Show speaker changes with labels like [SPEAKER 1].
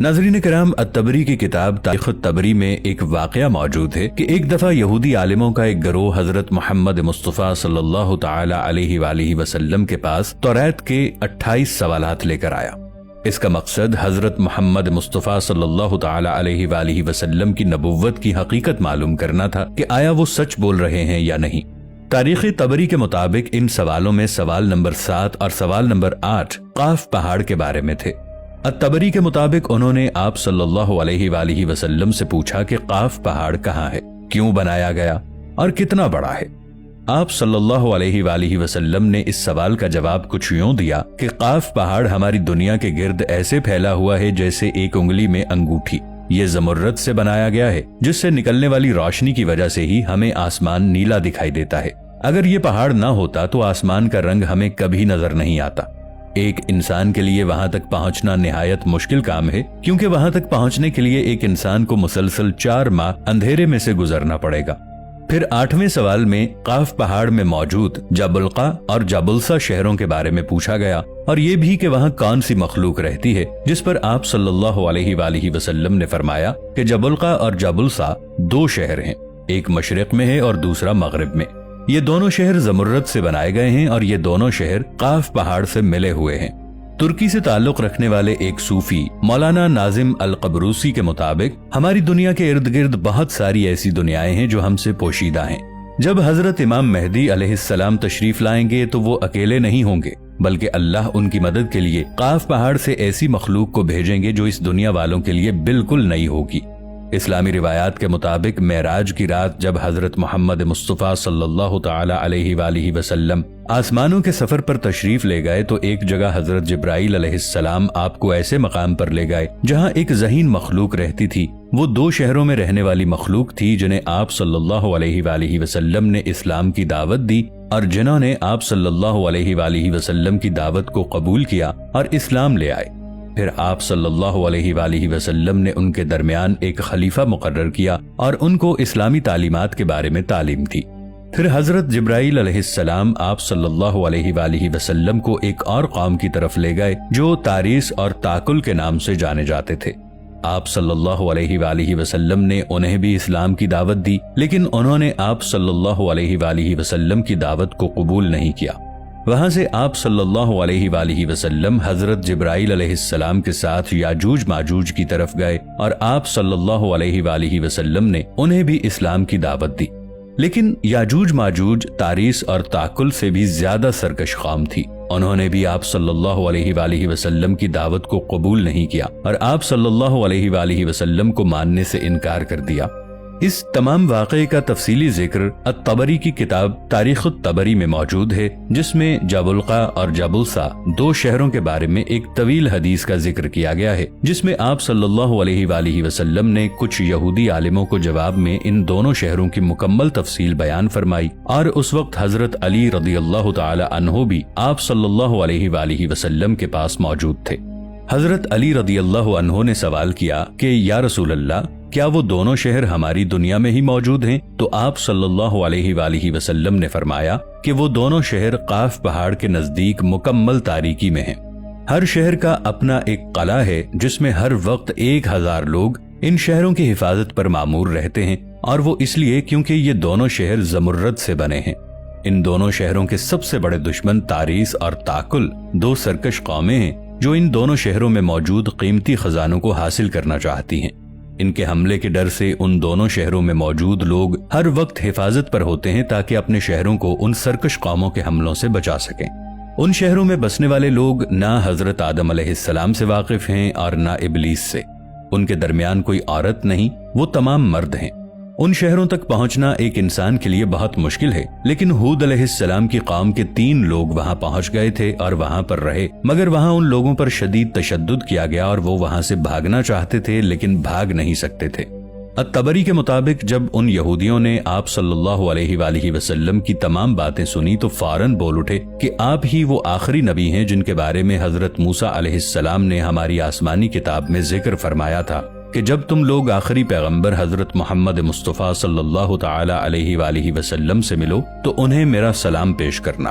[SPEAKER 1] ناظرین کرام، الطبری کی کتاب تاریخ الطبری میں ایک واقعہ موجود ہے کہ ایک دفعہ یہودی عالموں کا ایک گروہ حضرت محمد مصطفیٰ صلی اللہ تعالی علیہ وآلہ وسلم کے پاس توریت کے 28 سوالات لے کر آیا۔ اس کا مقصد حضرت محمد مصطفیٰ صلی اللہ تعالی علیہ وآلہ وسلم کی نبوت کی حقیقت معلوم کرنا تھا کہ آیا وہ سچ بول رہے ہیں یا نہیں۔ تاریخ طبری کے مطابق ان سوالوں میں سوال نمبر 7 اور سوال نمبر 8 قاف پہاڑ کے بارے میں تھے۔ الطبری کے مطابق انہوں نے آپ صلی اللہ علیہ وآلہ وسلم سے پوچھا کہ قاف پہاڑ کہاں ہے، کیوں بنایا گیا اور کتنا بڑا ہے۔ آپ صلی اللہ علیہ وآلہ وسلم نے اس سوال کا جواب کچھ یوں دیا کہ قاف پہاڑ ہماری دنیا کے گرد ایسے پھیلا ہوا ہے جیسے ایک انگلی میں انگوٹھی۔ یہ زمرد سے بنایا گیا ہے، جس سے نکلنے والی روشنی کی وجہ سے ہی ہمیں آسمان نیلا دکھائی دیتا ہے۔ اگر یہ پہاڑ نہ ہوتا تو آسمان کا رنگ ہمیں کبھی نظر نہیں آتا۔ ایک انسان کے لیے وہاں تک پہنچنا نہایت مشکل کام ہے، کیونکہ وہاں تک پہنچنے کے لیے ایک انسان کو مسلسل 4 ماہ اندھیرے میں سے گزرنا پڑے گا۔ پھر 8ویں سوال میں قاف پہاڑ میں موجود جبلقا اور جبلسا شہروں کے بارے میں پوچھا گیا، اور یہ بھی کہ وہاں کون سی مخلوق رہتی ہے، جس پر آپ صلی اللہ علیہ وآلہ وسلم نے فرمایا کہ جبلقا اور جبلسا 2 شہر ہیں، ایک مشرق میں ہے اور دوسرا مغرب میں۔ یہ دونوں شہر زمرد سے بنائے گئے ہیں اور یہ دونوں شہر قاف پہاڑ سے ملے ہوئے ہیں۔ ترکی سے تعلق رکھنے والے ایک صوفی مولانا ناظم القبروسی کے مطابق ہماری دنیا کے ارد گرد بہت ساری ایسی دنیایں ہیں جو ہم سے پوشیدہ ہیں۔ جب حضرت امام مہدی علیہ السلام تشریف لائیں گے تو وہ اکیلے نہیں ہوں گے، بلکہ اللہ ان کی مدد کے لیے قاف پہاڑ سے ایسی مخلوق کو بھیجیں گے جو اس دنیا والوں کے لیے بالکل نئی ہوگی۔ اسلامی روایات کے مطابق معراج کی رات جب حضرت محمد مصطفیٰ صلی اللہ تعالی علیہ وآلہ وسلم آسمانوں کے سفر پر تشریف لے گئے تو ایک جگہ حضرت جبرائیل علیہ السلام آپ کو ایسے مقام پر لے گئے جہاں ایک ذہین مخلوق رہتی تھی۔ وہ 2 شہروں میں رہنے والی مخلوق تھی جنہیں آپ صلی اللہ علیہ وآلہ وسلم نے اسلام کی دعوت دی اور جنہوں نے آپ صلی اللہ علیہ وآلہ وسلم کی دعوت کو قبول کیا اور اسلام لے آئے۔ پھر آپ صلی اللہ علیہ وآلہ وسلم نے ان کے درمیان ایک خلیفہ مقرر کیا اور ان کو اسلامی تعلیمات کے بارے میں تعلیم دی۔ پھر حضرت جبرائیل علیہ السلام آپ صلی اللہ علیہ وآلہ وسلم کو ایک اور قوم کی طرف لے گئے جو تاریس اور تاکل کے نام سے جانے جاتے تھے۔ آپ صلی اللہ علیہ وآلہ وسلم نے انہیں بھی اسلام کی دعوت دی، لیکن انہوں نے آپ صلی اللہ علیہ وآلہ وسلم کی دعوت کو قبول نہیں کیا۔ وہاں سے آپ صلی اللہ علیہ وآلہ وسلم حضرت جبرائیل علیہ السلام کے ساتھ یاجوج ماجوج کی طرف گئے اور آپ صلی اللہ علیہ وآلہ وسلم نے انہیں بھی اسلام کی دعوت دی، لیکن یاجوج ماجوج تاریس اور تاکل سے بھی زیادہ سرکش قوم تھی۔ انہوں نے بھی آپ صلی اللہ علیہ وآلہ وسلم کی دعوت کو قبول نہیں کیا اور آپ صلی اللہ علیہ وآلہ وسلم کو ماننے سے انکار کر دیا۔ اس تمام واقعے کا تفصیلی ذکر الطبری کی کتاب تاریخ الطبری میں موجود ہے، جس میں جبلقا اور جبلسا 2 شہروں کے بارے میں ایک طویل حدیث کا ذکر کیا گیا ہے، جس میں آپ صلی اللہ علیہ وآلہ وسلم نے کچھ یہودی عالموں کو جواب میں ان دونوں شہروں کی مکمل تفصیل بیان فرمائی، اور اس وقت حضرت علی رضی اللہ تعالی عنہ بھی آپ صلی اللہ علیہ وآلہ وسلم کے پاس موجود تھے۔ حضرت علی رضی اللہ عنہ نے سوال کیا کہ یا رسول اللہ، کیا وہ دونوں شہر ہماری دنیا میں ہی موجود ہیں؟ تو آپ صلی اللہ علیہ وآلہ وسلم نے فرمایا کہ وہ دونوں شہر قاف پہاڑ کے نزدیک مکمل تاریکی میں ہیں۔ ہر شہر کا اپنا ایک قلعہ ہے جس میں ہر وقت 1000 لوگ ان شہروں کی حفاظت پر مامور رہتے ہیں، اور وہ اس لیے کیونکہ یہ دونوں شہر زمرد سے بنے ہیں۔ ان دونوں شہروں کے سب سے بڑے دشمن تاریس اور تاکل 2 سرکش قومیں ہیں جو ان دونوں شہروں میں موجود قیمتی خزانوں کو حاصل کرنا چاہتی ہیں۔ ان کے حملے کے ڈر سے ان دونوں شہروں میں موجود لوگ ہر وقت حفاظت پر ہوتے ہیں تاکہ اپنے شہروں کو ان سرکش قوموں کے حملوں سے بچا سکیں۔ ان شہروں میں بسنے والے لوگ نہ حضرت آدم علیہ السلام سے واقف ہیں اور نہ ابلیس سے۔ ان کے درمیان کوئی عورت نہیں، وہ تمام مرد ہیں۔ ان شہروں تک پہنچنا ایک انسان کے لیے بہت مشکل ہے، لیکن ہود علیہ السلام کی قوم کے 3 لوگ وہاں پہنچ گئے تھے اور وہاں پر رہے، مگر وہاں ان لوگوں پر شدید تشدد کیا گیا اور وہ وہاں سے بھاگنا چاہتے تھے لیکن بھاگ نہیں سکتے تھے۔ الطبری کے مطابق جب ان یہودیوں نے آپ صلی اللہ علیہ وآلہ وسلم کی تمام باتیں سنی تو فوراً بول اٹھے کہ آپ ہی وہ آخری نبی ہیں جن کے بارے میں حضرت موسیٰ علیہ السلام نے ہماری آسمانی کتاب میں ذکر فرمایا تھا کہ جب تم لوگ آخری پیغمبر حضرت محمد مصطفیٰ صلی اللہ تعالی علیہ وآلہ وسلم سے ملو تو انہیں میرا سلام پیش کرنا۔